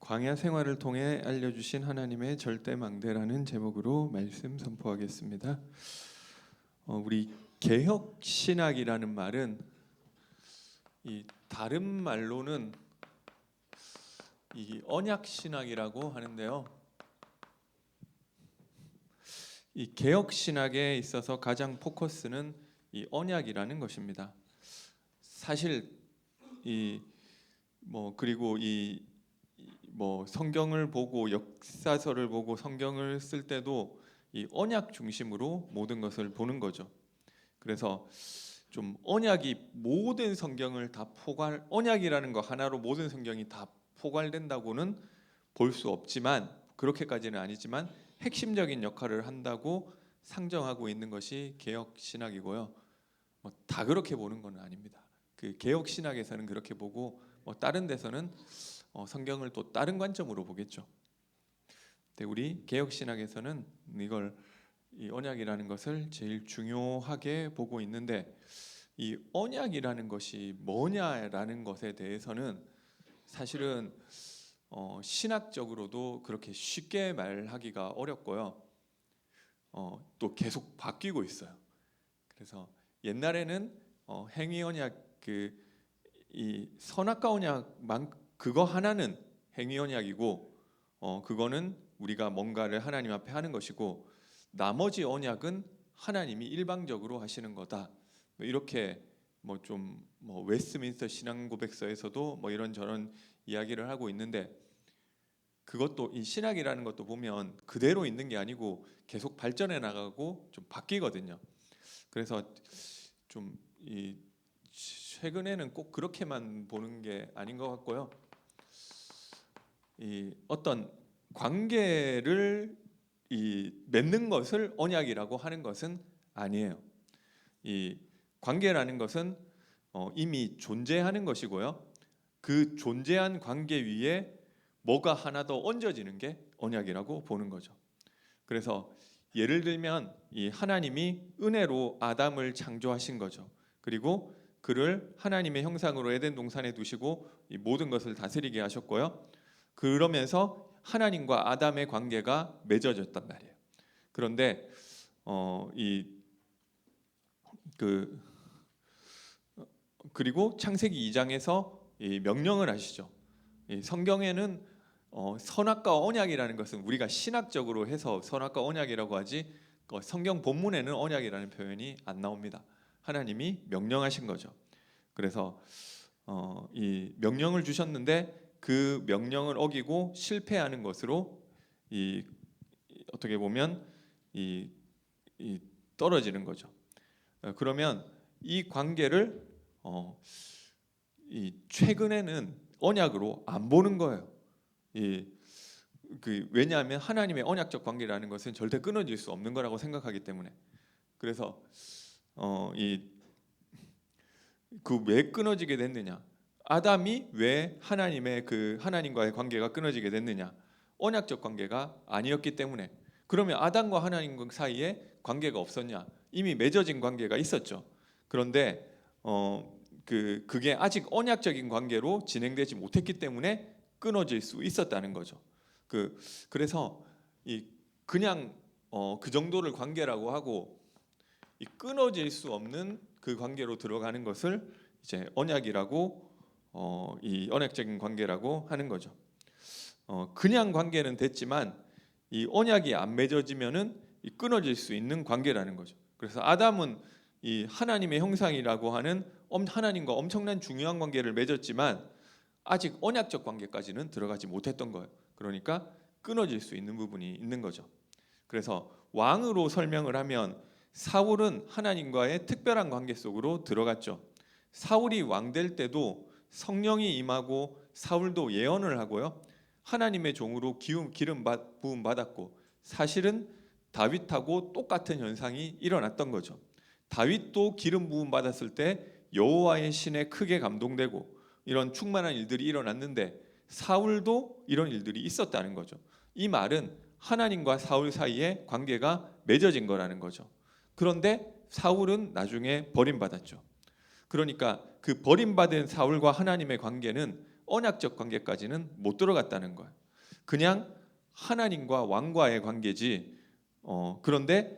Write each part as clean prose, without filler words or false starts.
광야 생활을 통해 알려주신 하나님의 절대망대라는 제목으로 말씀 선포하겠습니다. 우리 개혁신학이라는 말은 이 다른 말로는 이 언약신학이라고 하는데요. 이 개혁신학에 있어서 가장 포커스는 이 언약이라는 것입니다. 사실 그리고 성경을 보고 역사서를 보고 성경을 쓸 때도 이 언약 중심으로 모든 것을 보는 거죠. 그래서 좀 언약이 모든 성경을 다 언약이라는 거 하나로 모든 성경이 다 포괄된다고는 볼 수 없지만, 그렇게까지는 아니지만 핵심적인 역할을 한다고 상정하고 있는 것이 개혁 신학이고요. 다 그렇게 보는 건 아닙니다. 그 개혁 신학에서는 그렇게 보고 다른 데서는 성경을 또 다른 관점으로 보겠죠. 근데 우리 개혁 신학에서는 이 언약이라는 것을 제일 중요하게 보고 있는데, 이 언약이라는 것이 뭐냐라는 것에 대해서는 사실은 신학적으로도 그렇게 쉽게 말하기가 어렵고요. 또 계속 바뀌고 있어요. 그래서 옛날에는 행위 언약, 이 선악과 언약만 그거 하나는 행위 언약이고, 그거는 우리가 뭔가를 하나님 앞에 하는 것이고, 나머지 언약은 하나님이 일방적으로 하시는 거다. 이렇게 웨스트민스터 신앙고백서에서도 이런저런 이야기를 하고 있는데, 그것도 이 신학이라는 것도 보면 그대로 있는 게 아니고 계속 발전해 나가고 좀 바뀌거든요. 그래서 최근에는 꼭 그렇게만 보는 게 아닌 것 같고요. 이 어떤 관계를 맺는 것을 언약이라고 하는 것은 아니에요. 이 관계라는 것은 이미 존재하는 것이고요. 그 존재한 관계 위에 뭐가 하나 더 얹어지는 게 언약이라고 보는 거죠. 그래서 예를 들면 이 하나님이 은혜로 아담을 창조하신 거죠. 그리고 그를 하나님의 형상으로 에덴 동산에 두시고 이 모든 것을 다스리게 하셨고요. 그러면서 하나님과 아담의 관계가 맺어졌단 말이에요. 그런데 그리고 창세기 2장에서 이 명령을 하시죠. 이 성경에는 선악과 언약이라는 것은 우리가 신학적으로 해서 선악과 언약이라고 하지, 성경 본문에는 언약이라는 표현이 안 나옵니다. 하나님이 명령하신 거죠. 그래서 이 명령을 주셨는데 그 명령을 어기고 실패하는 것으로 어떻게 보면 떨어지는 거죠. 그러면 이 관계를 최근에는 언약으로 안 보는 거예요. 왜냐하면 하나님의 언약적 관계라는 것은 절대 끊어질 수 없는 거라고 생각하기 때문에. 그래서 왜 끊어지게 됐느냐? 아담이 왜 하나님과의 관계가 끊어지게 됐느냐? 언약적 관계가 아니었기 때문에. 그러면 아담과 하나님 사이에 관계가 없었냐? 이미 맺어진 관계가 있었죠. 그런데 그게 아직 언약적인 관계로 진행되지 못했기 때문에 끊어질 수 있었다는 거죠. 그래서 그냥 그 정도를 관계라고 하고 끊어질 수 없는 그 관계로 들어가는 것을 이제 언약이라고 이 언약적인 관계라고 하는 거죠. 그냥 관계는 됐지만 이 언약이 안 맺어지면은 끊어질 수 있는 관계라는 거죠. 그래서 아담은 이 하나님의 형상이라고 하는 하나님과 엄청난 중요한 관계를 맺었지만 아직 언약적 관계까지는 들어가지 못했던 거예요. 그러니까 끊어질 수 있는 부분이 있는 거죠. 그래서 왕으로 설명을 하면 사울은 하나님과의 특별한 관계 속으로 들어갔죠. 사울이 왕 될 때도 성령이 임하고 사울도 예언을 하고요. 하나님의 종으로 기름 부음 받았고, 사실은 다윗하고 똑같은 현상이 일어났던 거죠. 다윗도 기름 부음 받았을 때 여호와의 신에 크게 감동되고 이런 충만한 일들이 일어났는데 사울도 이런 일들이 있었다는 거죠. 이 말은 하나님과 사울 사이에 관계가 맺어진 거라는 거죠. 그런데 사울은 나중에 버림받았죠. 그러니까 그 버림받은 사울과 하나님의 관계는 언약적 관계까지는 못 들어갔다는 거예요. 그냥 하나님과 왕과의 관계지. 그런데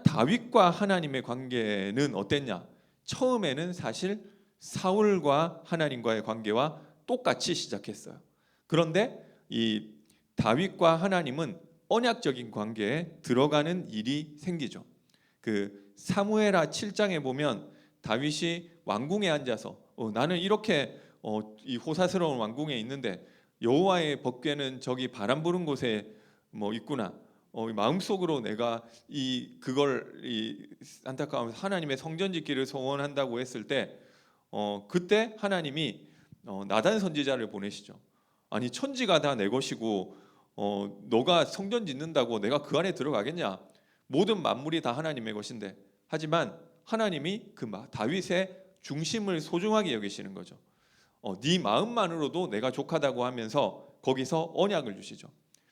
다윗과 하나님의 관계는 어땠냐? 처음에는 사실 사울과 하나님과의 관계와 똑같이 시작했어요. 그런데 이 다윗과 하나님은 언약적인 관계에 들어가는 일이 생기죠. 그 사무엘하 7장에 보면 다윗이 왕궁에 앉아서 나는 이렇게 이 호사스러운 왕궁에 있는데 여호와의 법궤는 저기 바람 부는 곳에 뭐 있구나. 마음속으로 내가 그걸 안타까우면서 하나님의 성전 짓기를 소원한다고 했을 때 그때 하나님이 나단 선지자를 보내시죠. 아니 천지가 다 내 것이고 너가 성전 짓는다고 내가 그 안에 들어가겠냐? 모든 만물이 다 하나님의 것인데. 하지만 하나님이 그 다윗의 중심을 소중하게 여기시는 거죠. 네 마음만으로도 내가 족하다고 하면서 거기서 언약을 주시죠.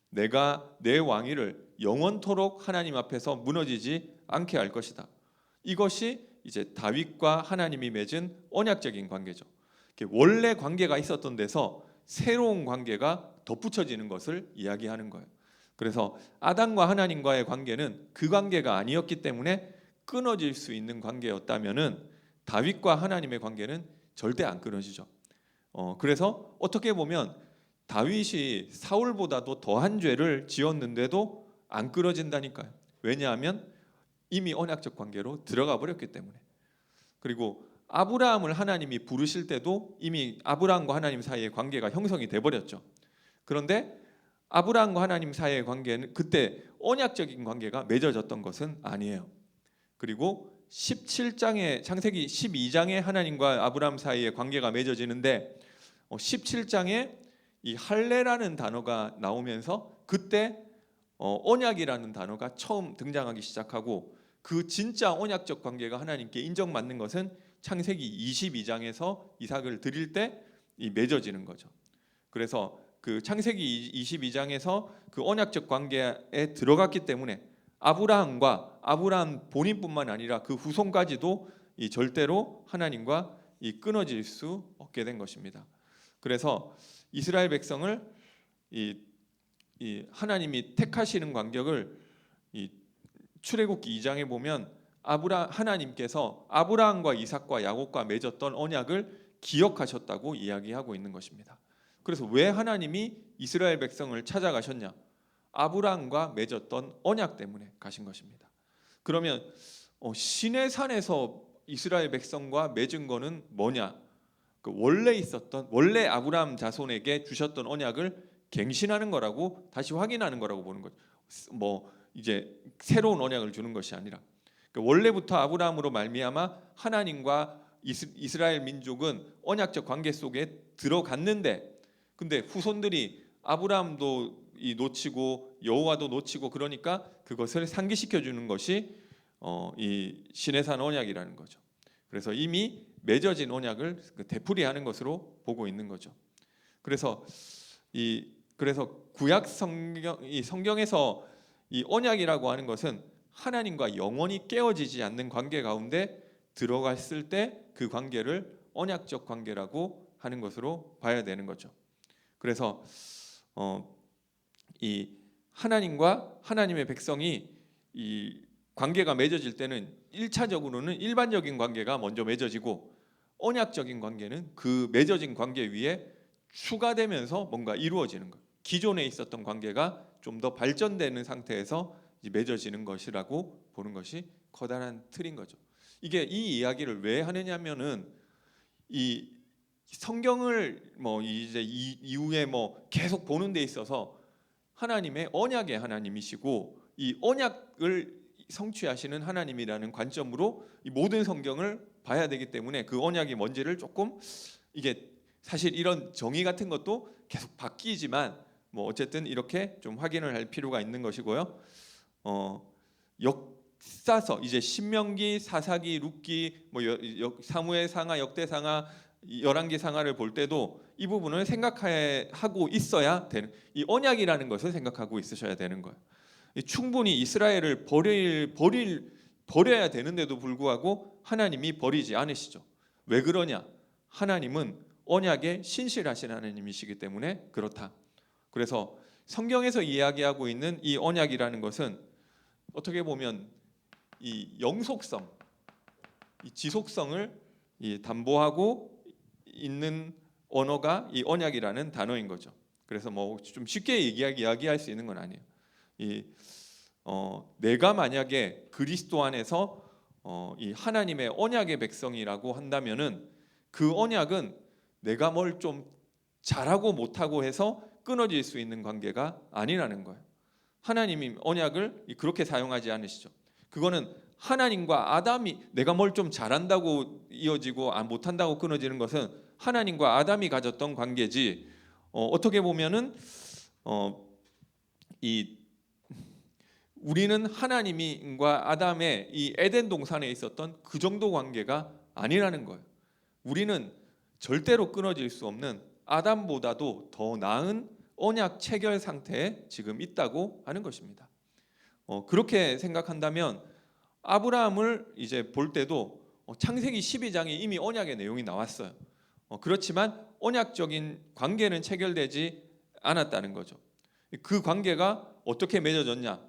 내가 내 왕위를 영원토록 하나님 앞에서 무너지지 않게 할 것이다. 이것이 이제 다윗과 하나님이 맺은 언약적인 관계죠. 원래 관계가 있었던 데서 새로운 관계가 덧붙여지는 것을 이야기하는 거예요. 그래서 아담과 하나님과의 관계는 그 관계가 아니었기 때문에 끊어질 수 있는 관계였다면은 다윗과 하나님의 관계는 절대 안 끊어지죠. 그래서 어떻게 보면 다윗이 사울보다도 더한 죄를 지었는데도 안 끊어진다니까요. 왜냐하면 이미 언약적 관계로 들어가 버렸기 때문에. 그리고 아브라함을 하나님이 부르실 때도 이미 아브라함과 하나님 사이의 관계가 형성이 돼 버렸죠. 그런데 아브라함과 하나님 사이의 관계는 그때 언약적인 관계가 맺어졌던 것은 아니에요. 그리고 17장에 창세기 12장에 하나님과 아브라함 사이의 관계가 맺어지는데 17장에 이 할례라는 단어가 나오면서 그때 언약이라는 단어가 처음 등장하기 시작하고 그 진짜 언약적 관계가 하나님께 인정받는 것은 창세기 22장에서 이삭을 드릴 때 맺어지는 거죠. 그래서 그 창세기 22장에서 그 언약적 관계에 들어갔기 때문에 아브라함과 아브라함 본인뿐만 아니라 그 후손까지도 절대로 하나님과 끊어질 수 없게 된 것입니다. 그래서 이스라엘 백성을 하나님이 택하시는 간격을 출애굽기 2장에 보면 하나님께서 아브라함과 이삭과 야곱과 맺었던 언약을 기억하셨다고 이야기하고 있는 것입니다. 그래서 왜 하나님이 이스라엘 백성을 찾아가셨냐? 아브라함과 맺었던 언약 때문에 가신 것입니다. 그러면 시내 산에서 이스라엘 백성과 맺은 거는 뭐냐? 원래 아브라함 자손에게 주셨던 언약을 갱신하는 거라고 다시 확인하는 거라고 보는 거죠. 뭐 이제 새로운 언약을 주는 것이 아니라 원래부터 아브라함으로 말미암아 하나님과 이스라엘 민족은 언약적 관계 속에 들어갔는데 근데 후손들이 아브라함도 놓치고 여호와도 놓치고 그러니까 그것을 상기시켜 주는 것이 이 시내산 언약이라는 거죠. 그래서 이미 맺어진 언약을 되풀이하는 것으로 보고 있는 거죠. 그래서 구약 성경에서 이 언약이라고 하는 것은 하나님과 영원히 깨어지지 않는 관계 가운데 들어갔을 때 그 관계를 언약적 관계라고 하는 것으로 봐야 되는 거죠. 그래서 이 하나님과 하나님의 백성이 이 관계가 맺어질 때는 1차적으로는 일반적인 관계가 먼저 맺어지고 언약적인 관계는 그 맺어진 관계 위에 추가되면서 뭔가 이루어지는 것. 기존에 있었던 관계가 좀 더 발전되는 상태에서 맺어지는 것이라고 보는 것이 커다란 틀인 거죠. 이게 이 이야기를 왜 하느냐면은 이 성경을 뭐 이제 이후에 뭐 계속 보는 데 있어서 하나님의 언약의 하나님이시고 이 언약을 성취하시는 하나님이라는 관점으로 이 모든 성경을 봐야 되기 때문에 그 언약이 뭔지를 조금 이게 사실 이런 정의 같은 것도 계속 바뀌지만 뭐 어쨌든 이렇게 좀 확인을 할 필요가 있는 것이고요. 역사서 이제 신명기, 사사기, 룻기, 뭐 사무엘상하, 역대상하, 열왕기상하를 볼 때도 이 부분을 생각하고 있어야 되는 이 언약이라는 것을 생각하고 있으셔야 되는 거예요. 충분히 이스라엘을 버려야 되는데도 불구하고 하나님이 버리지 않으시죠. 왜 그러냐? 하나님은 언약에 신실하신 하나님이시기 때문에 그렇다. 그래서 성경에서 이야기하고 있는 이 언약이라는 것은 어떻게 보면 이 영속성, 이 지속성을 담보하고 있는 언어가 이 언약이라는 단어인 거죠. 그래서 뭐 좀 쉽게 이야기할 수 있는 건 아니에요. 내가 만약에 그리스도 안에서 이 하나님의 언약의 백성이라고 한다면은 그 언약은 내가 뭘 좀 잘하고 못하고 해서 끊어질 수 있는 관계가 아니라는 거예요. 하나님이 언약을 그렇게 사용하지 않으시죠. 그거는 하나님과 아담이 내가 뭘 좀 잘한다고 이어지고 못한다고 끊어지는 것은 하나님과 아담이 가졌던 관계지. 어떻게 보면은 우리는 하나님과 아담의 이 에덴 동산에 있었던 그 정도 관계가 아니라는 거예요. 우리는 절대로 끊어질 수 없는 아담보다도 더 나은 언약 체결 상태에 지금 있다고 하는 것입니다. 그렇게 생각한다면 아브라함을 이제 볼 때도 창세기 12장에 이미 언약의 내용이 나왔어요. 그렇지만 언약적인 관계는 체결되지 않았다는 거죠. 그 관계가 어떻게 맺어졌냐?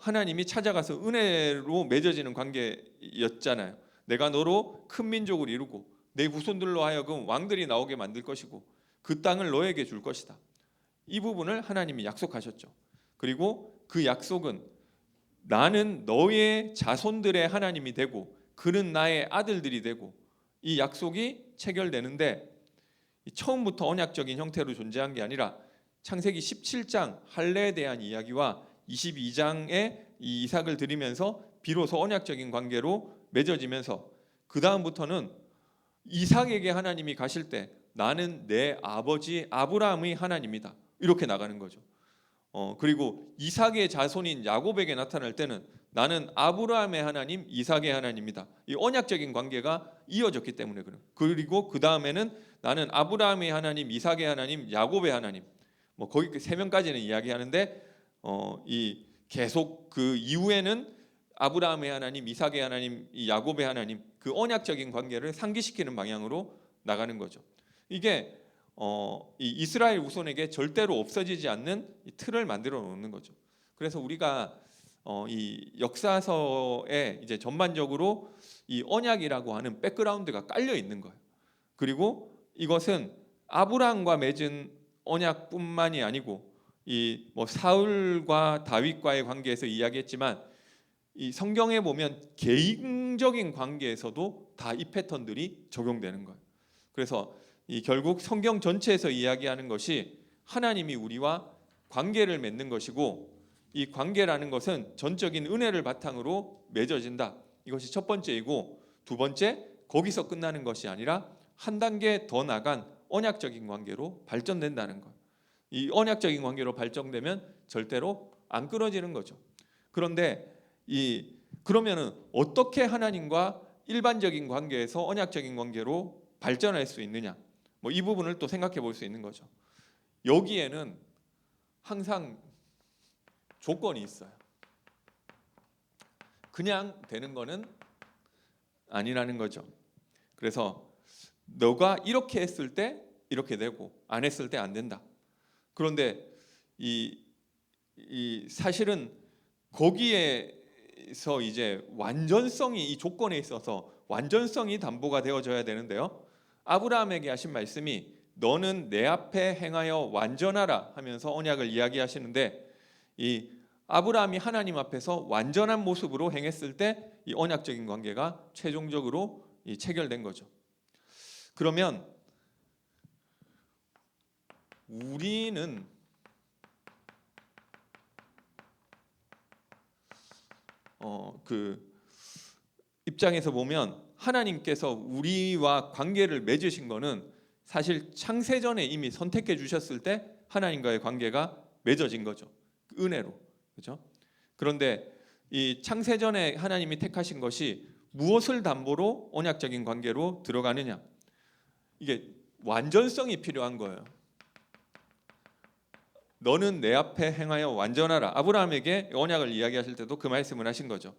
하나님이 찾아가서 은혜로 맺어지는 관계였잖아요. 내가 너로 큰 민족을 이루고 내 후손들로 하여금 왕들이 나오게 만들 것이고 그 땅을 너에게 줄 것이다. 이 부분을 하나님이 약속하셨죠. 그리고 그 약속은 나는 너의 자손들의 하나님이 되고 그는 나의 아들들이 되고 이 약속이 체결되는데 처음부터 언약적인 형태로 존재한 게 아니라 창세기 17장 할례에 대한 이야기와 22장에 이 이삭을 드리면서 비로소 언약적인 관계로 맺어지면서 그 다음부터는 이삭에게 하나님이 가실 때 나는 내 아버지 아브라함의 하나님이다 이렇게 나가는 거죠. 그리고 이삭의 자손인 야곱에게 나타날 때는 나는 아브라함의 하나님, 이삭의 하나님이다. 이 언약적인 관계가 이어졌기 때문에 그래요. 그리고 그 다음에는 나는 아브라함의 하나님, 이삭의 하나님, 야곱의 하나님. 거기 세 명까지는 이야기하는데 이 계속 그 이후에는 아브라함의 하나님, 이삭의 하나님, 야곱의 하나님 그 언약적인 관계를 상기시키는 방향으로 나가는 거죠. 이게 이 이스라엘 후손에게 절대로 없어지지 않는 이 틀을 만들어 놓는 거죠. 그래서 우리가 이 역사서에 이제 전반적으로 이 언약이라고 하는 백그라운드가 깔려 있는 거예요. 그리고 이것은 아브라함과 맺은 언약뿐만이 아니고 이 사울과 다윗과의 관계에서 이야기했지만 이 성경에 보면 개인적인 관계에서도 다 이 패턴들이 적용되는 거예요. 그래서 이 결국 성경 전체에서 이야기하는 것이 하나님이 우리와 관계를 맺는 것이고 이 관계라는 것은 전적인 은혜를 바탕으로 맺어진다. 이것이 첫 번째이고 두 번째 거기서 끝나는 것이 아니라 한 단계 더 나간 언약적인 관계로 발전된다는 것. 이 언약적인 관계로 발전되면 절대로 안 끊어지는 거죠. 그런데 그러면은 어떻게 하나님과 일반적인 관계에서 언약적인 관계로 발전할 수 있느냐? 이 부분을 또 생각해 볼 수 있는 거죠. 여기에는 항상 조건이 있어요. 그냥 되는 거는 아니라는 거죠. 그래서 너가 이렇게 했을 때 이렇게 되고 안 했을 때 안 된다. 그런데 이 사실은 거기에서 이제 완전성이 이 조건에 있어서 완전성이 담보가 되어져야 되는데요. 아브라함에게 하신 말씀이 너는 내 앞에 행하여 완전하라 하면서 언약을 이야기하시는데 이 아브라함이 하나님 앞에서 완전한 모습으로 행했을 때 이 언약적인 관계가 최종적으로 체결된 거죠. 그러면 우리는 그 입장에서 보면 하나님께서 우리와 관계를 맺으신 거는 사실 창세전에 이미 선택해 주셨을 때 하나님과의 관계가 맺어진 거죠. 은혜로. 그렇죠? 그런데 이 창세전에 하나님이 택하신 것이 무엇을 담보로 언약적인 관계로 들어가느냐? 이게 완전성이 필요한 거예요. 너는 내 앞에 행하여 완전하라. 아브라함에게 언약을 이야기하실 때도 그 말씀을 하신 거죠.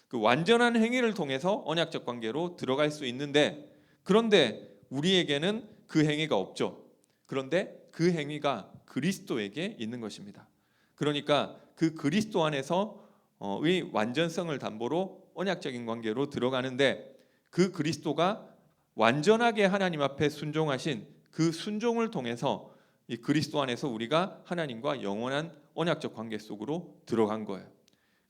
그 완전한 행위를 통해서 언약적 관계로 들어갈 수 있는데 그런데 우리에게는 그 행위가 없죠. 그런데 그 행위가 그리스도에게 있는 것입니다. 그러니까 그 그리스도 안에서의 완전성을 담보로 언약적인 관계로 들어가는데, 그 그리스도가 완전하게 하나님 앞에 순종하신 그 순종을 통해서 이 그리스도 안에서 우리가 하나님과 영원한 언약적 관계 속으로 들어간 거예요.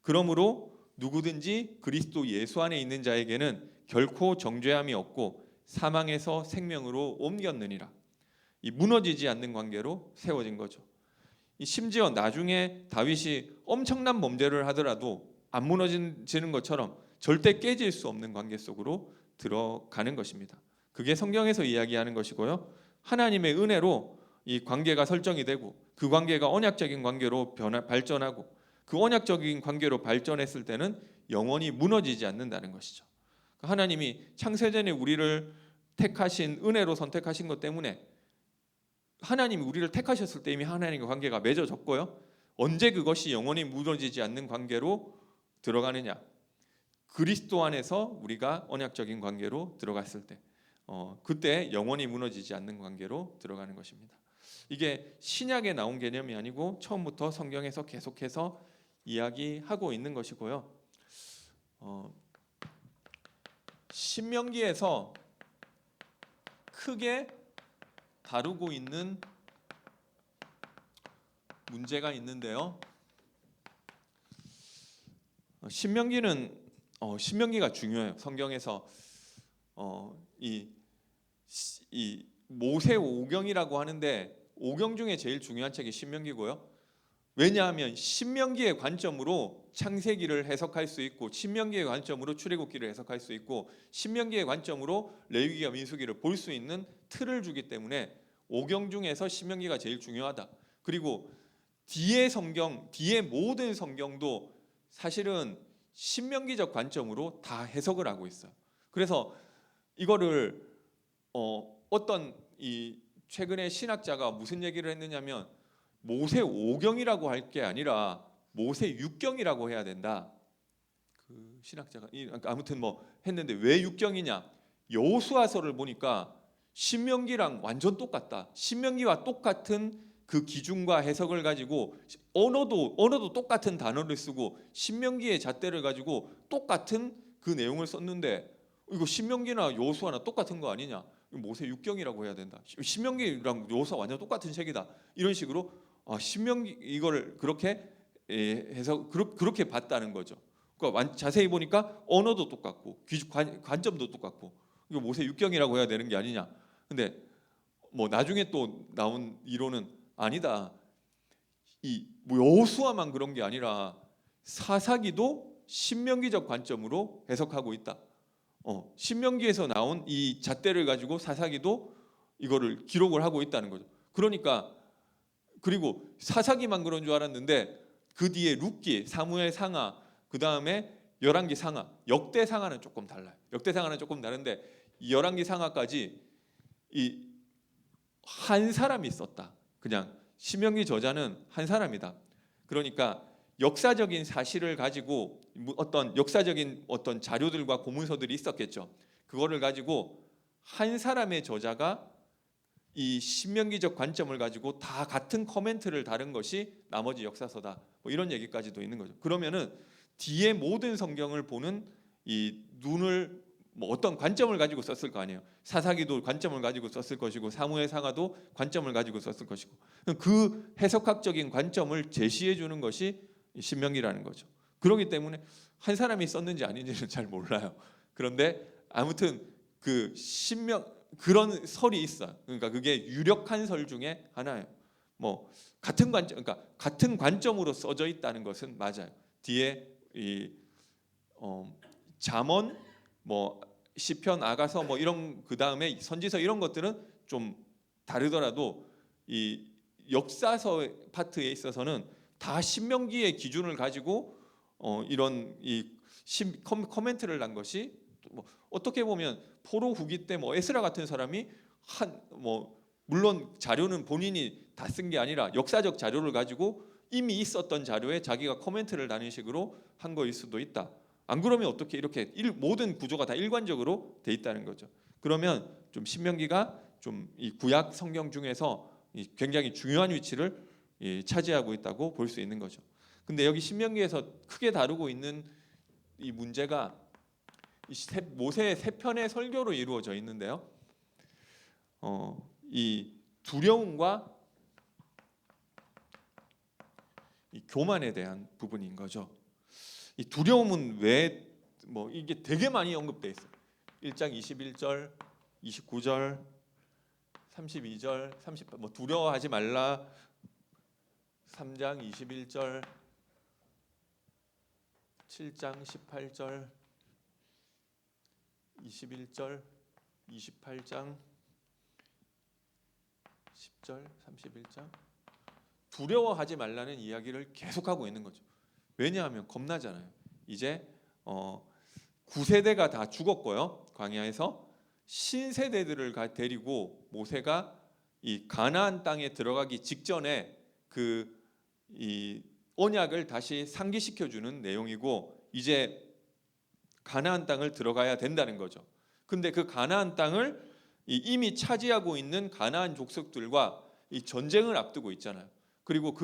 그러므로 누구든지 그리스도 예수 안에 있는 자에게는 결코 정죄함이 없고 사망에서 생명으로 옮겼느니라. 이 무너지지 않는 관계로 세워진 거죠. 심지어 나중에 다윗이 엄청난 범죄를 하더라도 안 무너지는 것처럼 절대 깨질 수 없는 관계 속으로 들어가는 것입니다. 그게 성경에서 이야기하는 것이고요. 하나님의 은혜로 이 관계가 설정이 되고 그 관계가 언약적인 관계로 발전하고 그 언약적인 관계로 발전했을 때는 영원히 무너지지 않는다는 것이죠. 하나님이 창세전에 우리를 택하신 은혜로 선택하신 것 때문에 하나님이 우리를 택하셨을 때 이미 하나님과 관계가 맺어졌고요. 언제 그것이 영원히 무너지지 않는 관계로 들어가느냐? 그리스도 안에서 우리가 언약적인 관계로 들어갔을 때, 그때 영원히 무너지지 않는 관계로 들어가는 것입니다. 이게 신약에 나온 개념이 아니고 처음부터 성경에서 계속해서 이야기하고 있는 것이고요. 신명기에서 크게 다루고 있는 문제가 있는데요. 신명기가 중요해요. 성경에서 이 모세 오경이라고 하는데 오경 중에 제일 중요한 책이 신명기고요. 왜냐하면 신명기의 관점으로 창세기를 해석할 수 있고 신명기의 관점으로 출애굽기를 해석할 수 있고 신명기의 관점으로 레위기와 민수기를 볼 수 있는 틀을 주기 때문에 오경 중에서 신명기가 제일 중요하다. 그리고 뒤의 모든 성경도 사실은 신명기적 관점으로 다 해석을 하고 있어요. 그래서 이거를 어떤 최근에 신학자가 무슨 얘기를 했느냐면 모세 오경이라고 할 게 아니라 모세 육경이라고 해야 된다. 그 신학자가 아무튼 뭐 했는데 왜 육경이냐? 여호수아서를 보니까 신명기랑 완전 똑같다. 신명기와 똑같은 그 기준과 해석을 가지고 언어도 똑같은 단어를 쓰고 신명기의 잣대를 가지고 똑같은 그 내용을 썼는데 이거 신명기나 여호수아나 똑같은 거 아니냐? 모세 육경이라고 해야 된다. 신명기랑 여호수아 완전 똑같은 책이다. 이런 식으로 신명기 이걸 그렇게 해서 그렇게 봤다는 거죠. 그러니까 자세히 보니까 언어도 똑같고 관점도 똑같고 이거 모세 육경이라고 해야 되는 게 아니냐. 근데 뭐 나중에 또 나온 이론은 아니다. 여호수아만 그런 게 아니라 사사기도 신명기적 관점으로 해석하고 있다. 신명기에서 나온 이 잣대를 가지고 사사기도 이거를 기록을 하고 있다는 거죠. 그러니까 그리고 사사기만 그런 줄 알았는데 그 뒤에 룻기, 사무엘 상하, 그 다음에 열왕기 상하, 역대 상하는 조금 달라요. 역대 상하는 조금 다른데 열왕기 상하까지 한 사람이 썼다. 그냥 신명기 저자는 한 사람이다. 그러니까 역사적인 사실을 가지고 역사적인 어떤 자료들과 고문서들이 있었겠죠. 그거를 가지고 한 사람의 저자가 이 신명기적 관점을 가지고 다 같은 커멘트를 다른 것이 나머지 역사서다. 뭐 이런 얘기까지도 있는 거죠. 그러면은 뒤에 모든 성경을 보는 이 눈을 뭐 어떤 관점을 가지고 썼을 거 아니에요. 사사기도 관점을 가지고 썼을 것이고 사무엘 상하도 관점을 가지고 썼을 것이고 그 해석학적인 관점을 제시해 주는 것이 신명기라는 거죠. 그렇기 때문에 한 사람이 썼는지 아닌지는 잘 몰라요. 그런데 아무튼 그런 설이 있어요. 그러니까 그게 유력한 설 중에 하나예요. 뭐 그러니까 같은 관점으로 써져 있다는 것은 맞아요. 뒤에 잠언, 뭐 시편, 아가서 뭐 이런 그 다음에 선지서 이런 것들은 좀 다르더라도 이 역사서 파트에 있어서는 다 신명기의 기준을 가지고 이런 커멘트를 난 것이 뭐 어떻게 보면 포로 후기 때 뭐 에스라 같은 사람이 물론 자료는 본인이 다 쓴 게 아니라 역사적 자료를 가지고 이미 있었던 자료에 자기가 코멘트를 다는 식으로 한 거일 수도 있다. 안 그러면 어떻게 이렇게 모든 구조가 다 일관적으로 돼 있다는 거죠. 그러면 좀 신명기가 좀 이 구약 성경 중에서 굉장히 중요한 위치를 차지하고 있다고 볼 수 있는 거죠. 근데 여기 신명기에서 크게 다루고 있는 이 문제가 모세의 세 편의 설교로 이루어져 있는데요. 이 두려움과 이 교만에 대한 부분인 거죠. 이 두려움은 왜 이게 되게 많이 언급돼 있어요. 1장 21절, 29절, 32절, 38 두려워하지 말라. 3장 21절, 7장 18절, 21절, 28장 10절, 31장 두려워하지 말라는 이야기를 계속하고 있는 거죠. 왜냐하면 겁나잖아요. 이제 9세대가 다 죽었고요. 광야에서 신세대들을 데리고 모세가 이 가나안 땅에 들어가기 직전에 이 언약을 다시 상기시켜 주는 내용이고 이제 가나안 땅을 들어가야 된다는 거죠. 근데 그 가나안 땅을 이미 차지하고 있는 가나안 족속들과 이 전쟁을 앞두고 있잖아요. 그리고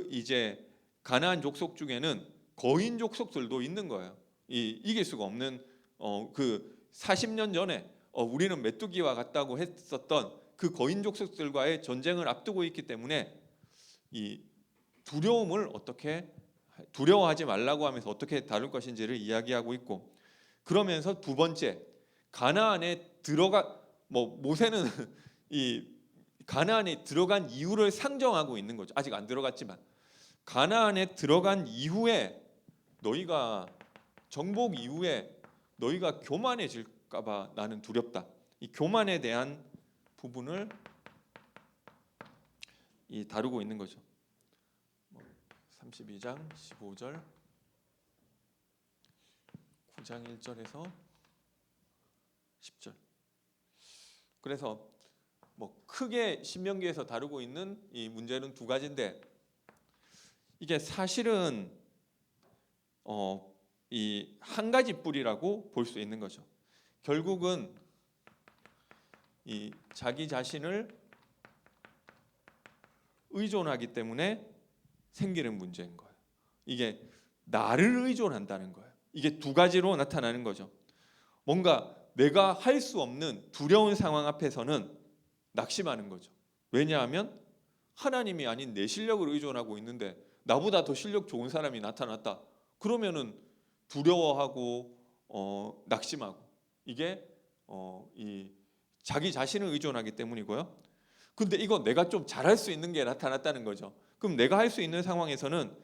이제 가나안 족속 중에는 거인 족속들도 있는 거예요. 이길 수가 없는 40년 전에 우리는 메뚜기와 같다고 했었던 그 거인 족속들과의 전쟁을 앞두고 있기 때문에 이 두려움을 두려워하지 말라고 하면서 어떻게 다룰 것인지를 이야기하고 있고, 그러면서 두 번째 가나안에 모세는 이 가나안에 들어간 이유를 상정하고 있는 거죠. 아직 안 들어갔지만 가나안에 들어간 이후에 너희가 정복 이후에 너희가 교만해질까봐 나는 두렵다. 이 교만에 대한 부분을 다루고 있는 거죠. 32장 15절, 9장 1절에서 10절. 그래서 크게 신명기에서 다루고 있는 이 문제는 두 가지인데, 이게 사실은 이 한 가지 뿌리라고 볼 수 있는 거죠. 결국은 이 자기 자신을 의존하기 때문에 생기는 문제인 거예요. 이게 나를 의존한다는 거예요. 이게 두 가지로 나타나는 거죠. 뭔가 내가 할 수 없는 두려운 상황 앞에서는 낙심하는 거죠. 왜냐하면 하나님이 아닌 내 실력을 의존하고 있는데 나보다 더 실력 좋은 사람이 나타났다. 그러면은 두려워하고 낙심하고, 이게 이 자기 자신을 의존하기 때문이고요. 근데 이거 내가 좀 잘할 수 있는 게 나타났다는 거죠. 그럼 내가 할 수 있는 상황에서는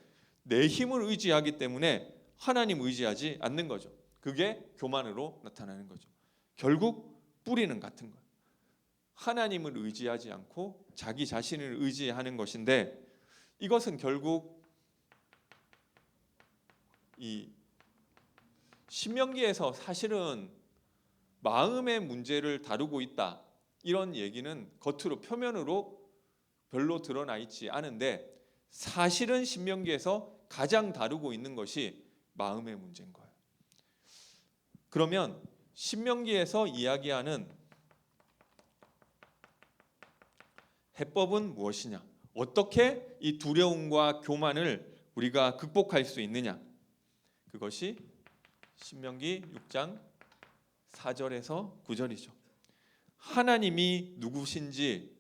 내 힘을 의지하기 때문에 하나님 의지하지 않는 거죠. 그게 교만으로 나타나는 거죠. 결국 뿌리는 같은 거예요. 하나님을 의지하지 않고 자기 자신을 의지하는 것인데, 이것은 결국 이 신명기에서 사실은 마음의 문제를 다루고 있다, 이런 얘기는 겉으로 표면으로 별로 드러나 있지 않은데, 사실은 신명기에서 가장 다루고 있는 것이 마음의 문제인 거예요. 그러면 신명기에서 이야기하는 해법은 무엇이냐? 어떻게 이 두려움과 교만을 우리가 극복할 수 있느냐? 그것이 신명기 6장 4절에서 9절이죠. 하나님이 누구신지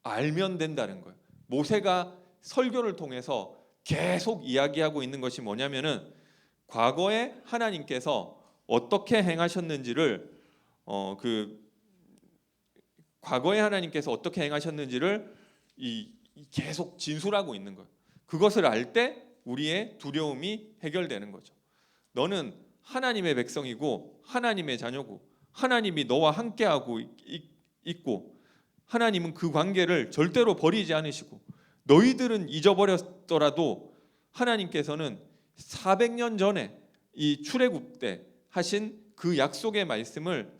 알면 된다는 거예요. 모세가 설교를 통해서 계속 이야기하고 있는 것이 뭐냐면은 과거에 하나님께서 어떻게 행하셨는지를 과거에 하나님께서 어떻게 행하셨는지를 계속 진술하고 있는 거예요. 그것을 알 때 우리의 두려움이 해결되는 거죠. 너는 하나님의 백성이고 하나님의 자녀고 하나님이 너와 함께하고 있고 하나님은 그 관계를 절대로 버리지 않으시고, 너희들은 잊어버렸더라도 하나님께서는 400년 전에 이 출애굽 때 하신 그 약속의 말씀을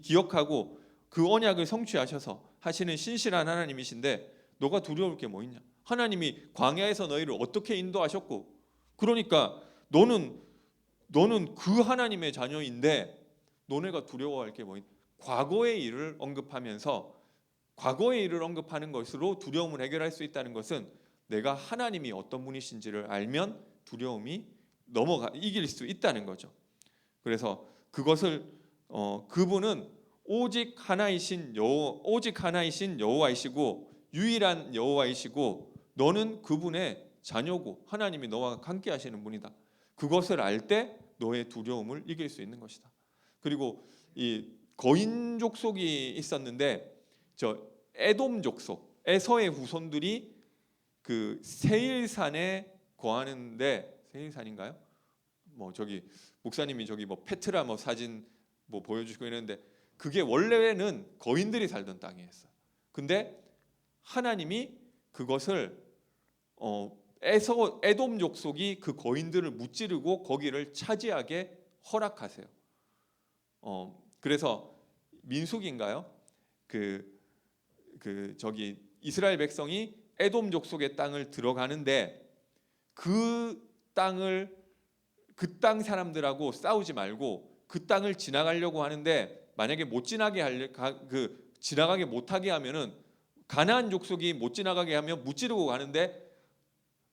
기억하고 그 언약을 성취하셔서 하시는 신실한 하나님이신데 너가 두려울 게 뭐 있냐? 하나님이 광야에서 너희를 어떻게 인도하셨고, 그러니까 너는 그 하나님의 자녀인데 너네가 두려워할 게 뭐 있냐? 과거의 일을 언급하면서 과거의 일을 언급하는 것으로 두려움을 해결할 수 있다는 것은 내가 하나님이 어떤 분이신지를 알면 두려움이 이길 수 있다는 거죠. 그래서 그것을 그분은 오직 하나이신 여호와이시고 유일한 여호와이시고 너는 그분의 자녀고 하나님이 너와 함께 하시는 분이다. 그것을 알 때 너의 두려움을 이길 수 있는 것이다. 그리고 이 거인 족속이 있었는데 저 에돔 족속 에서의 후손들이 그 세일산에 거하는데 세일산인가요? 뭐 저기 목사님이 저기 뭐 페트라 뭐 사진 뭐 보여주시고 있는데 그게 원래는 거인들이 살던 땅이었어요. 근데 하나님이 그것을 에돔 족속이 그 거인들을 무찌르고 거기를 차지하게 허락하세요. 그래서 민수기인가요? 저기 이스라엘 백성이 에돔 족속의 땅을 들어가는데 그 땅 사람들하고 싸우지 말고 그 땅을 지나가려고 하는데 만약에 못 지나게 지나가게 못하게 하면은 가나안 족속이 못 지나가게 하면 무찌르고 가는데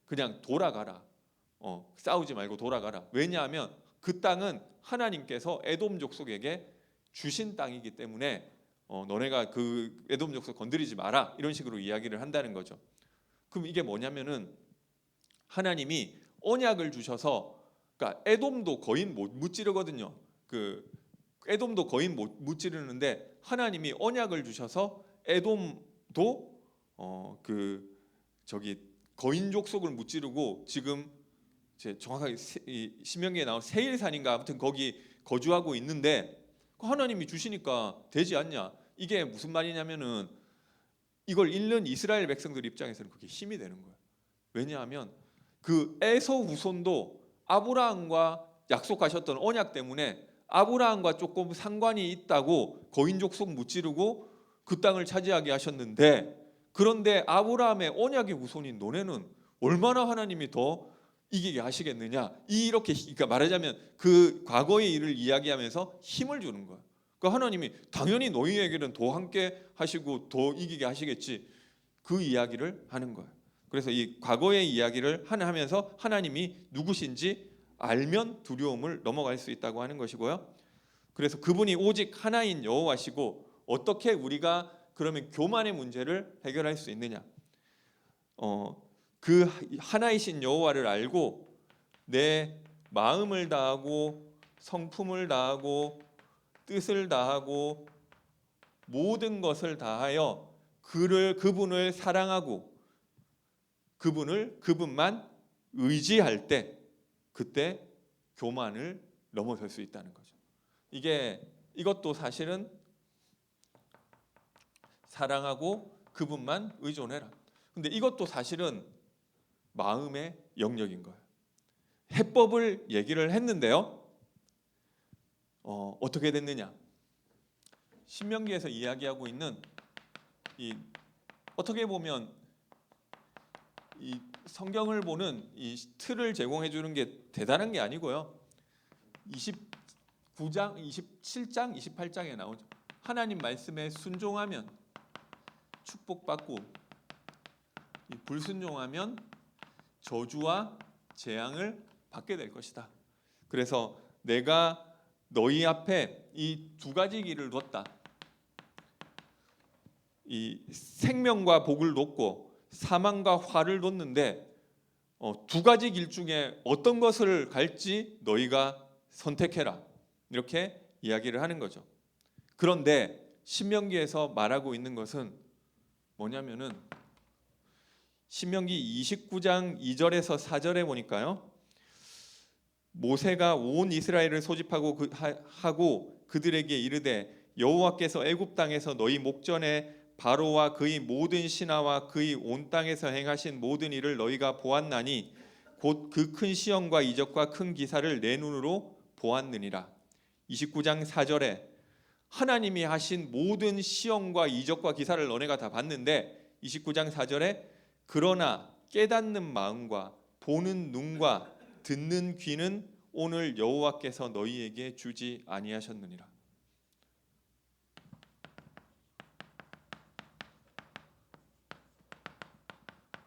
그냥 돌아가라. 싸우지 말고 돌아가라. 왜냐하면 그 땅은 하나님께서 에돔 족속에게 주신 땅이기 때문에 너네가 그 에돔 족속 건드리지 마라. 이런 식으로 이야기를 한다는 거죠. 그럼 이게 뭐냐면은 하나님이 언약을 주셔서 그러니까 에돔도 거인 못 무찌르거든요. 에돔도 거인 못 무찌르는데 하나님이 언약을 주셔서 에돔도 저기 거인 족속을 무찌르고 지금 정확하게 신명기에 나온 세일산인가 아무튼 거기 거주하고 있는데 하나님이 주시니까 되지 않냐? 이게 무슨 말이냐면은 이걸 읽는 이스라엘 백성들 입장에서는 그게 힘이 되는 거예요. 왜냐하면 그 에서 후손도 아브라함과 약속하셨던 언약 때문에 아브라함과 조금 상관이 있다고 거인 족속 무찌르고 그 땅을 차지하게 하셨는데 그런데 아브라함의 언약의 후손인 너네는 얼마나 하나님이 더 이기게 하시겠느냐 이렇게 그러니까 말하자면 그 과거의 일을 이야기하면서 힘을 주는 거예요. 그러니까 하나님이 당연히 너희에게는 더 함께 하시고 더 이기게 하시겠지 그 이야기를 하는 거예요. 그래서 이 과거의 이야기를 하면서 하나님이 누구신지 알면 두려움을 넘어갈 수 있다고 하는 것이고요. 그래서 그분이 오직 하나인 여호와시고 어떻게 우리가 그러면 교만의 문제를 해결할 수 있느냐? 그 하나이신 여호와를 알고 내 마음을 다하고 성품을 다하고 뜻을 다하고 모든 것을 다하여 그분을 사랑하고 그분만 의지할 때 그때 교만을 넘어설 수 있다는 거죠. 이것도 사실은 사랑하고 그분만 의존해라. 근데 이것도 사실은 마음의 영역인 거예요. 해법을 얘기를 했는데요. 어떻게 됐느냐? 신명기에서 이야기하고 있는 어떻게 보면 이 성경을 보는 이 틀을 제공해 주는 게 대단한 게 아니고요. 29장, 27장, 28장에 나오죠. 하나님 말씀에 순종하면 축복받고 불순종하면 저주와 재앙을 받게 될 것이다. 그래서 내가 너희 앞에 이 두 가지 길을 뒀다. 이 생명과 복을 놓고 사망과 화를 뒀는데 두 가지 길 중에 어떤 것을 갈지 너희가 선택해라. 이렇게 이야기를 하는 거죠. 그런데 신명기에서 말하고 있는 것은 뭐냐면은 신명기 29장 2절에서 4절에 보니까요. 모세가 온 이스라엘을 소집하고 하고 그들에게 이르되 여호와께서 애굽 땅에서 너희 목전에 바로와 그의 모든 신하와 그의 온 땅에서 행하신 모든 일을 너희가 보았나니 곧 그 큰 시험과 이적과 큰 기사를 내 눈으로 보았느니라. 29장 4절에 하나님이 하신 모든 시험과 이적과 기사를 너네가 다 봤는데 29장 4절에 그러나 깨닫는 마음과 보는 눈과 듣는 귀는 오늘 여호와께서 너희에게 주지 아니하셨느니라.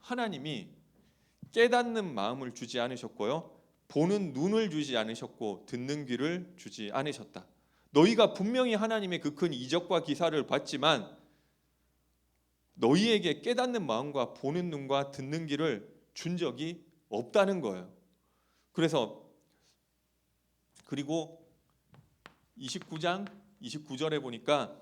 하나님이 깨닫는 마음을 주지 않으셨고요, 보는 눈을 주지 않으셨고 듣는 귀를 주지 않으셨다. 너희가 분명히 하나님의 그 큰 이적과 기사를 봤지만 너희에게 깨닫는 마음과 보는 눈과 듣는 귀를 준 적이 없다는 거예요. 그리고 29장 29절에 보니까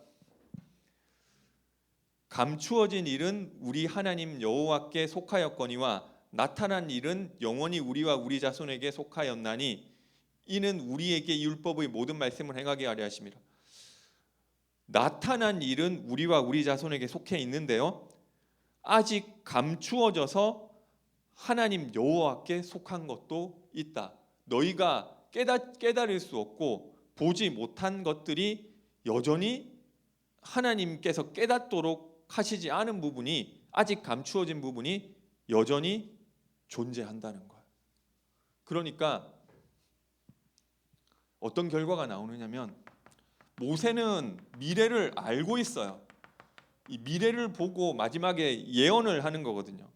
감추어진 일은 우리 하나님 여호와께 속하였거니와 나타난 일은 영원히 우리와 우리 자손에게 속하였나니 이는 우리에게 율법의 모든 말씀을 행하게 하려 하심이라. 나타난 일은 우리와 우리 자손에게 속해 있는데요, 아직 감추어져서 하나님 여호와께 속한 것도 있다. 너희가 깨달을 수 없고 보지 못한 것들이 여전히 하나님께서 깨닫도록 하시지 않은 부분이, 아직 감추어진 부분이 여전히 존재한다는 거예요. 그러니까 어떤 결과가 나오느냐면, 모세는 미래를 알고 있어요. 이 미래를 보고 마지막에 예언을 하는 거거든요.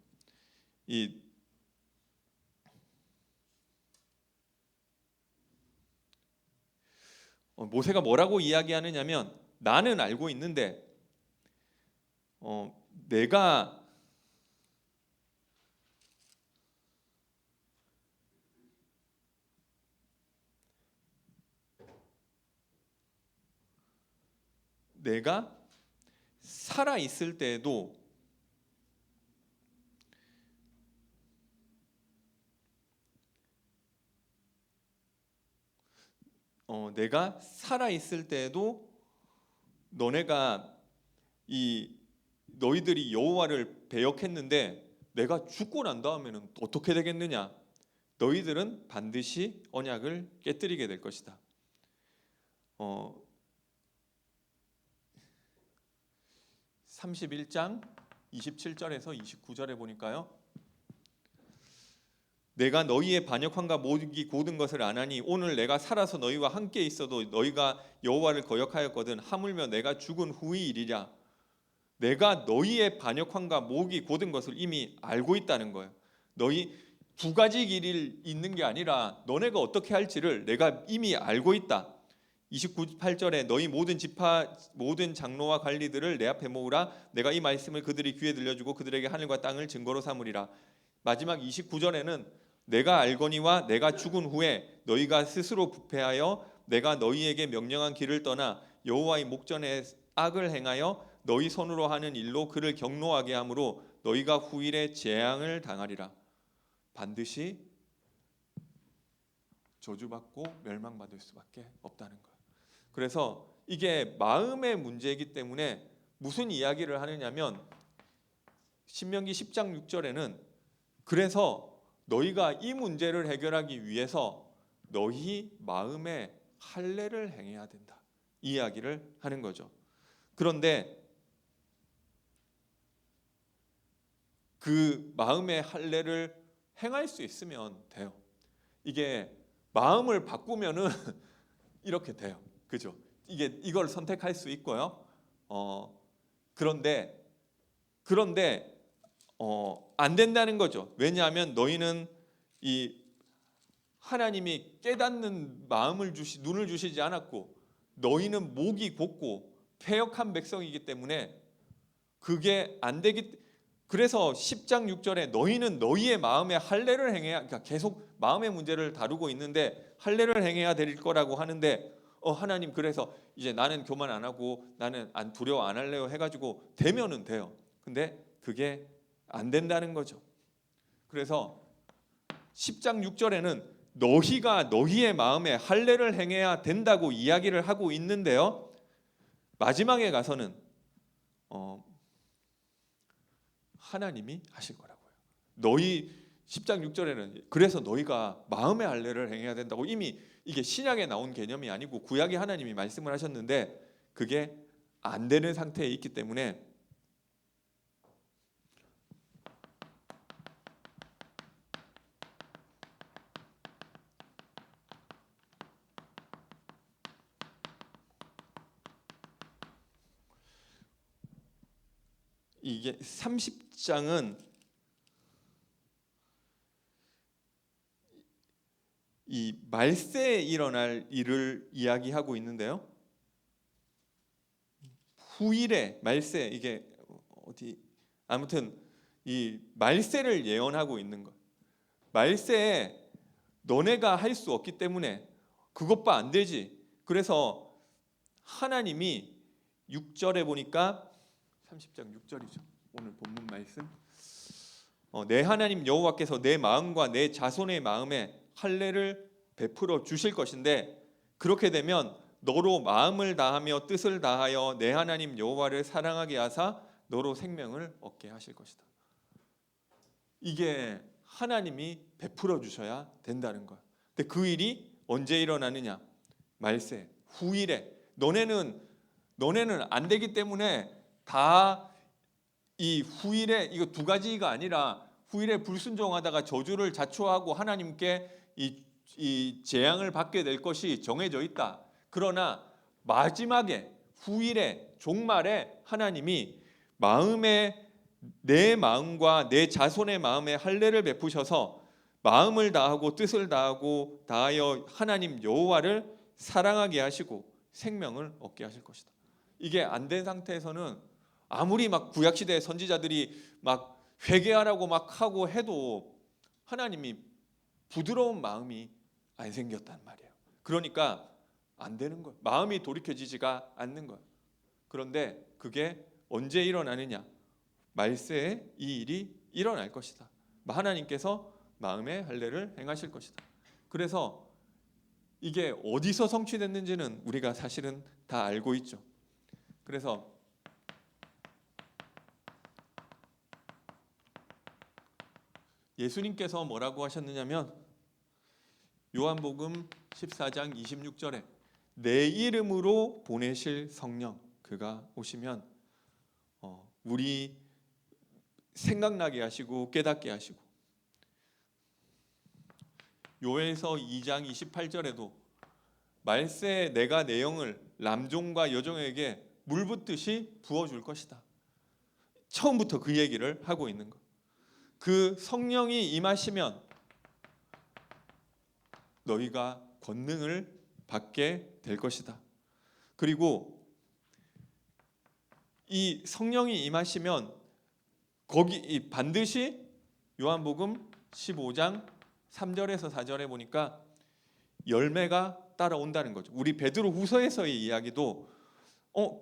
모세가 뭐라고 이야기하느냐면, 나는 알고 있는데 내가 살아 있을 때에도 내가 살아 있을 때에도 너네가 너희들이 여호와를 배역했는데 내가 죽고 난 다음에는 어떻게 되겠느냐? 너희들은 반드시 언약을 깨뜨리게 될 것이다. 31장 27절에서 29절에 보니까요, 내가 너희의 반역함과 모기 고든 것을 아나니 오늘 내가 살아서 너희와 함께 있어도 너희가 여호와를 거역하였거든 하물며 내가 죽은 후의 일이랴. 내가 너희의 반역함과 모기 고든 것을 이미 알고 있다는 거예요. 너희 두 가지 길이 있는 게 아니라 너네가 어떻게 할지를 내가 이미 알고 있다. 28절에 너희 모든 지파 모든 장로와 관리들을 내 앞에 모으라. 내가 이 말씀을 그들이 귀에 들려주고 그들에게 하늘과 땅을 증거로 삼으리라. 마지막 29절에는 내가 알거니와 내가 죽은 후에 너희가 스스로 부패하여 내가 너희에게 명령한 길을 떠나 여호와의 목전에 악을 행하여 너희 손으로 하는 일로 그를 경노하게 하므로 너희가 후일에 재앙을 당하리라. 반드시 저주받고 멸망받을 수밖에 없다는 거예요. 그래서 이게 마음의 문제이기 때문에 무슨 이야기를 하느냐면, 신명기 10장 6절에는 그래서 너희가 이 문제를 해결하기 위해서 너희 마음에 할례를 행해야 된다, 이 이야기를 하는 거죠. 그런데 그 마음의 할례를 행할 수 있으면 돼요. 이게 마음을 바꾸면은 이렇게 돼요. 그죠? 이걸 선택할 수 있고요. 그런데 안 된다는 거죠. 왜냐하면 너희는 이 하나님이 깨닫는 눈을 주시지 않았고 너희는 목이 곧고 패역한 백성이기 때문에 그게 안 되기. 그래서 10장 6절에 너희는 너희의 마음에 할례를 행해야, 그러니까 계속 마음의 문제를 다루고 있는데 할례를 행해야 될 거라고 하는데, 하나님 그래서 이제 나는 교만 안 하고 나는 두려워 안 할래요 해가지고 되면은 돼요. 근데 그게 안 된다는 거죠. 그래서 10장 6절에는 너희가 너희의 마음에 할례를 행해야 된다고 이야기를 하고 있는데요, 마지막에 가서는 하나님이 하실 거라고요. 너희 10장 6절에는 그래서 너희가 마음의 할례를 행해야 된다고, 이미 이게 신약에 나온 개념이 아니고 구약에 하나님이 말씀을 하셨는데 그게 안 되는 상태에 있기 때문에 이게 30장은 이 말세에 일어날 일을 이야기하고 있는데요. 후일에 말세, 이게 어디 아무튼 이 말세를 예언하고 있는 것. 말세에 너네가 할 수 없기 때문에 그것봐 안 되지. 그래서 하나님이 6절에 보니까 30장 6절이죠. 오늘 본문 말씀. 내 하나님 여호와께서 내 마음과 내 자손의 마음에 할례를 베풀어 주실 것인데 그렇게 되면 너로 마음을 다하며 뜻을 다하여 내 하나님 여호와를 사랑하게 하사 너로 생명을 얻게 하실 것이다. 이게 하나님이 베풀어 주셔야 된다는 거야. 근데 그 일이 언제 일어나느냐? 말세 후일에. 너네는 안 되기 때문에 다 이 후일에, 이거 두 가지가 아니라 후일에 불순종하다가 저주를 자초하고 하나님께 이 재앙을 받게 될 것이 정해져 있다. 그러나 마지막에 후일에 종말에 하나님이 내 마음과 내 자손의 마음에 할례를 베푸셔서 마음을 다하고 뜻을 다하여 하나님 여호와를 사랑하게 하시고 생명을 얻게 하실 것이다. 이게 안 된 상태에서는 아무리 막 구약 시대 선지자들이 막 회개하라고 막 하고 해도 하나님이 부드러운 마음이 안 생겼단 말이에요. 그러니까 안 되는 거예요. 마음이 돌이켜지지가 않는 거예요. 그런데 그게 언제 일어나느냐? 말세에 이 일이 일어날 것이다. 하나님께서 마음의 할례를 행하실 것이다. 그래서 이게 어디서 성취됐는지는 우리가 사실은 다 알고 있죠. 그래서 예수님께서 뭐라고 하셨느냐면 요한복음 14장 26절에 내 이름으로 보내실 성령 그가 오시면 우리 생각나게 하시고 깨닫게 하시고, 요엘서 2장 28절에도 말세에 내가 내 영을 남종과 여종에게 물 붓듯이 부어줄 것이다. 처음부터 그 얘기를 하고 있는 거. 그 성령이 임하시면 너희가 권능을 받게 될 것이다. 그리고 이 성령이 임하시면 거기 반드시 요한복음 15장 3절에서 4절에 보니까 열매가 따라온다는 거죠. 우리 베드로후서에서의 이야기도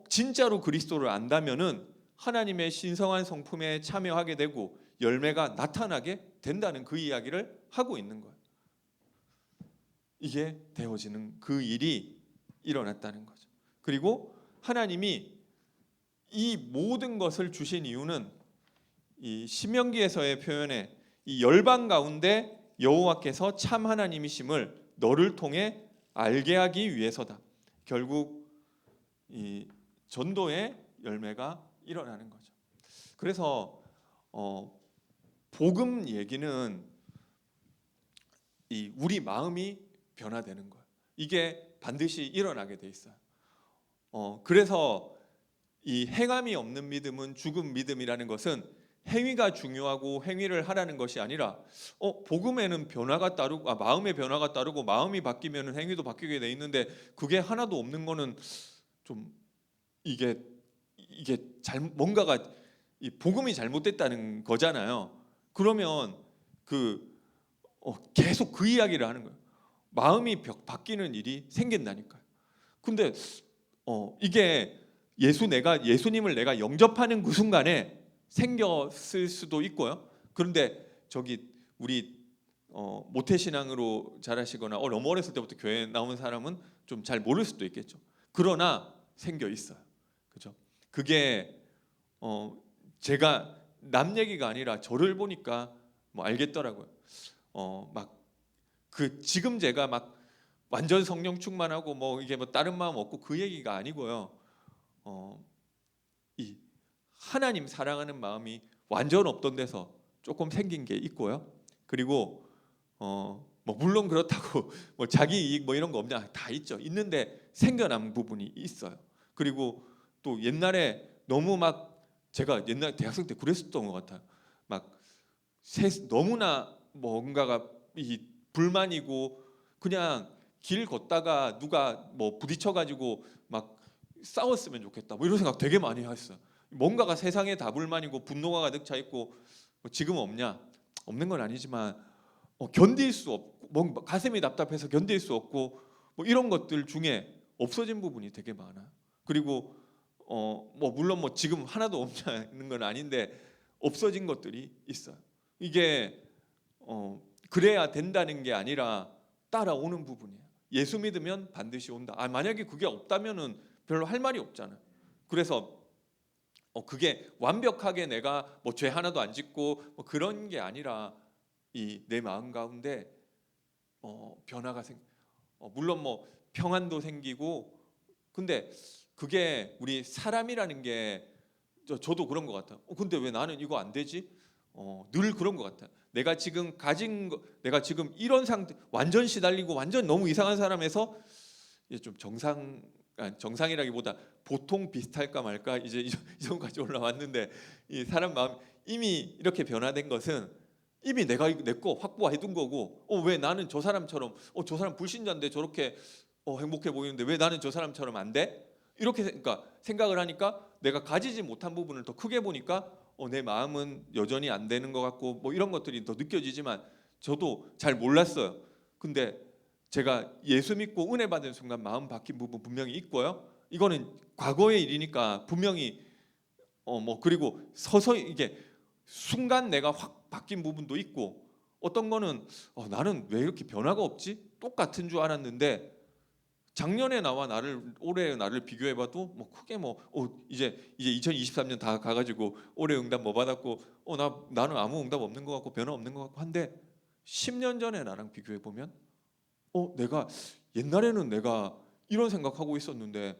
진짜로 그리스도를 안다면은 하나님의 신성한 성품에 참여하게 되고 열매가 나타나게 된다는 그 이야기를 하고 있는 거예요. 이게 되어지는 그 일이 일어났다는 거죠. 그리고 하나님이 이 모든 것을 주신 이유는 이 신명기에서의 표현에 이 열방 가운데 여호와께서 참 하나님이심을 너를 통해 알게 하기 위해서다. 결국 이 전도의 열매가 일어나는 거죠. 그래서 복음 얘기는 이 우리 마음이 변화되는 거예요. 이게 반드시 일어나게 돼 있어요. 그래서 이 행함이 없는 믿음은 죽은 믿음이라는 것은 행위가 중요하고 행위를 하라는 것이 아니라 복음에는 변화가 따르고 마음의 변화가 따르고 마음이 바뀌면 행위도 바뀌게 돼 있는데 그게 하나도 없는 거는 좀 이게 뭔가가 이 복음이 잘못됐다는 거잖아요. 그러면 계속 그 이야기를 하는 거예요. 마음이 바뀌는 일이 생긴다니까요. 근데 이게 예수님을 내가 영접하는 그 순간에 생겼을 수도 있고요. 그런데 우리 모태신앙으로 자라시거나 너무 어렸을 때부터 교회 나온 사람은 좀 잘 모를 수도 있겠죠. 그러나 생겨 있어요. 그죠? 그게 제가 남 얘기가 아니라 저를 보니까 뭐 알겠더라고요. 지금 제가 막 완전 성령 충만하고 뭐 이게 뭐 다른 마음 없고 그 얘기가 아니고요. 이 하나님 사랑하는 마음이 완전 없던 데서 조금 생긴 게 있고요. 그리고 뭐 물론 그렇다고 뭐 자기 이익 뭐 이런 거 없냐, 다 있죠. 있는데 생겨난 부분이 있어요. 그리고 또 옛날에 너무 막 제가 옛날 대학생 때 그랬었던 것 같아요. 막 너무나 뭔가가 이 불만이고 그냥 길 걷다가 누가 뭐 부딪혀가지고 막 싸웠으면 좋겠다. 뭐 이런 생각 되게 많이 했어요. 뭔가가 세상에 다불만이고 분노가 가득 차 있고 뭐 지금 없냐? 없는 건 아니지만 견딜 수 없고 뭐 가슴이 답답해서 견딜 수 없고 뭐 이런 것들 중에 없어진 부분이 되게 많아요. 그리고 뭐 물론 뭐 지금 하나도 없는 건 아닌데 없어진 것들이 있어요. 이게 그래야 된다는 게 아니라 따라오는 부분이에요. 예수 믿으면 반드시 온다. 만약에 그게 없다면은 별로 할 말이 없잖아요. 그래서 그게 완벽하게 내가 뭐 죄 하나도 안 짓고 뭐 그런 게 아니라 이 내 마음 가운데 변화가 물론 뭐 평안도 생기고 근데 그게 우리 사람이라는 게 저도 그런 것 같아요. 근데 왜 나는 이거 안 되지? 늘 그런 것 같아요. 내가 지금 가진 거, 내가 지금 이런 상태, 완전 시달리고 완전 너무 이상한 사람에서 이제 좀 정상이라기보다 보통 비슷할까 말까 이제 이 정도까지 올라왔는데 이 사람 마음 이미 이렇게 변화된 것은 이미 내가 내 거 확보해둔 거고 왜 나는 저 사람처럼 저 사람 불신자인데 저렇게 행복해 보이는데 왜 나는 저 사람처럼 안 돼? 이렇게 그러니까 생각을 하니까 내가 가지지 못한 부분을 더 크게 보니까 내 마음은 여전히 안 되는 것 같고 뭐 이런 것들이 더 느껴지지만 저도 잘 몰랐어요. 근데 제가 예수 믿고 은혜 받은 순간 마음 바뀐 부분 분명히 있고요. 이거는 과거의 일이니까 분명히 뭐 그리고 서서히 이게 순간 내가 확 바뀐 부분도 있고 어떤 거는 나는 왜 이렇게 변화가 없지? 똑같은 줄 알았는데 작년에 나와 나를 올해의 나를 비교해봐도 뭐 크게 뭐 이제 2023년 다 가가지고 올해 응답 뭐 받았고 나는 아무 응답 없는 것 같고 변화 없는 것 같고 한데 10년 전에 나랑 비교해 보면 내가 옛날에는 내가 이런 생각하고 있었는데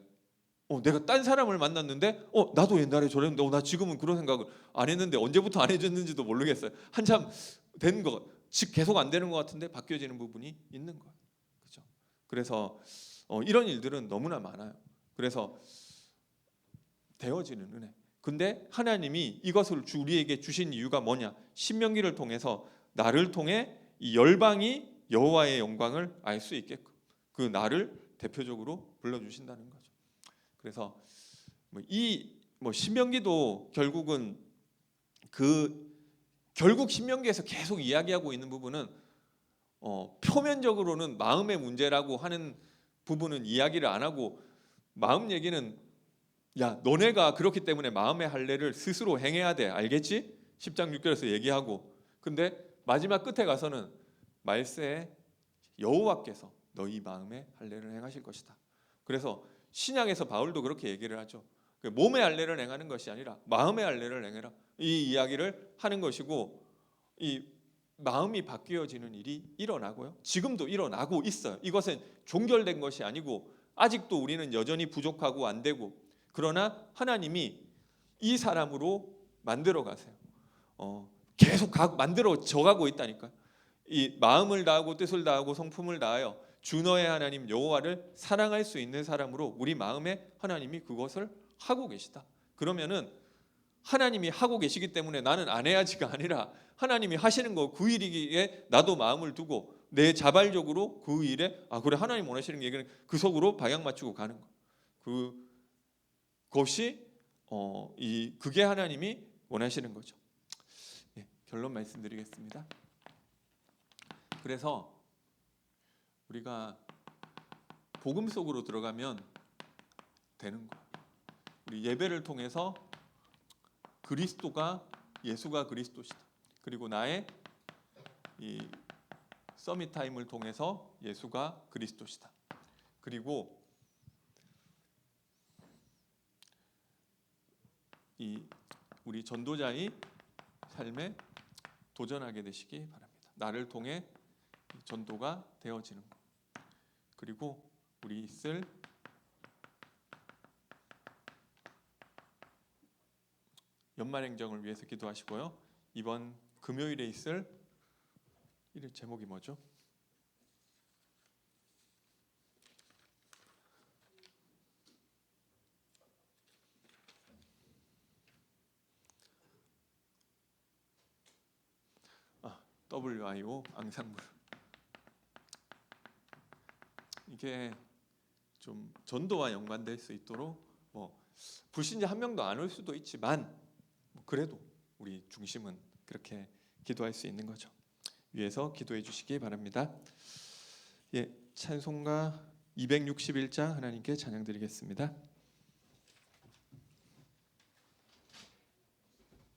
내가 딴 사람을 만났는데 나도 옛날에 저랬는데 나 지금은 그런 생각을 안 했는데 언제부터 안 해줬는지도 모르겠어요. 한참 된 거 계속 안 되는 것 같은데 바뀌어지는 부분이 있는 거예요. 그렇죠? 그래서 이런 일들은 너무나 많아요. 그래서 되어지는 은혜. 근데 하나님이 이것을 우리에게 주신 이유가 뭐냐? 신명기를 통해서 나를 통해 이 열방이 여호와의 영광을 알 수 있게끔 그 나를 대표적으로 불러주신다는 거죠. 그래서 신명기도 결국은 결국 신명기에서 계속 이야기하고 있는 부분은 표면적으로는 마음의 문제라고 하는 부분은 이야기를 안 하고 마음 얘기는 야 너네가 그렇기 때문에 마음의 할례를 스스로 행해야 돼 알겠지? 10장 6절에서 얘기하고 근데 마지막 끝에 가서는 말세에 여호와께서 너희 마음의 할례를 행하실 것이다. 그래서 신약에서 바울도 그렇게 얘기를 하죠. 몸의 할례를 행하는 것이 아니라 마음의 할례를 행해라. 이 이야기를 하는 것이고 이 마음이 바뀌어지는 일이 일어나고요. 지금도 일어나고 있어요. 이것은 종결된 것이 아니고 아직도 우리는 여전히 부족하고 안 되고 그러나 하나님이 이 사람으로 만들어 가세요. 계속 만들어 져가고 있다니까. 이 마음을 다하고 뜻을 다하고 성품을 다하여 주 너의 하나님 여호와를 사랑할 수 있는 사람으로 우리 마음에 하나님이 그것을 하고 계시다. 그러면은 하나님이 하고 계시기 때문에 나는 안 해야지가 아니라 하나님이 하시는 거 그 일이기에 나도 마음을 두고 내 자발적으로 그 일에 그래 하나님 원하시는 얘기는 그 속으로 방향 맞추고 가는 거. 그것이 그게 하나님이 원하시는 거죠. 예, 결론 말씀드리겠습니다. 그래서 우리가 복음 속으로 들어가면 되는 거예요. 우리 예배를 통해서 그리스도가 예수가 그리스도시다. 그리고 나의 이 서밋 타임을 통해서 예수가 그리스도시다. 그리고 이 우리 전도자의 삶에 도전하게 되시기 바랍니다. 나를 통해 전도가 되어지는 것. 그리고 우리 있을 연말행정을 위해서 기도하시고요. 이번 금요일에 있을 일 제목이 뭐죠? WIO 앙상블. 이게 좀 전도와 연관될 수 있도록 뭐 불신자 한 명도 안 올 수도 있지만 뭐 그래도 우리 중심은 그렇게 기도할 수 있는 거죠. 위에서 기도해 주시기 바랍니다. 예, 찬송가 261장 하나님께 찬양 드리겠습니다.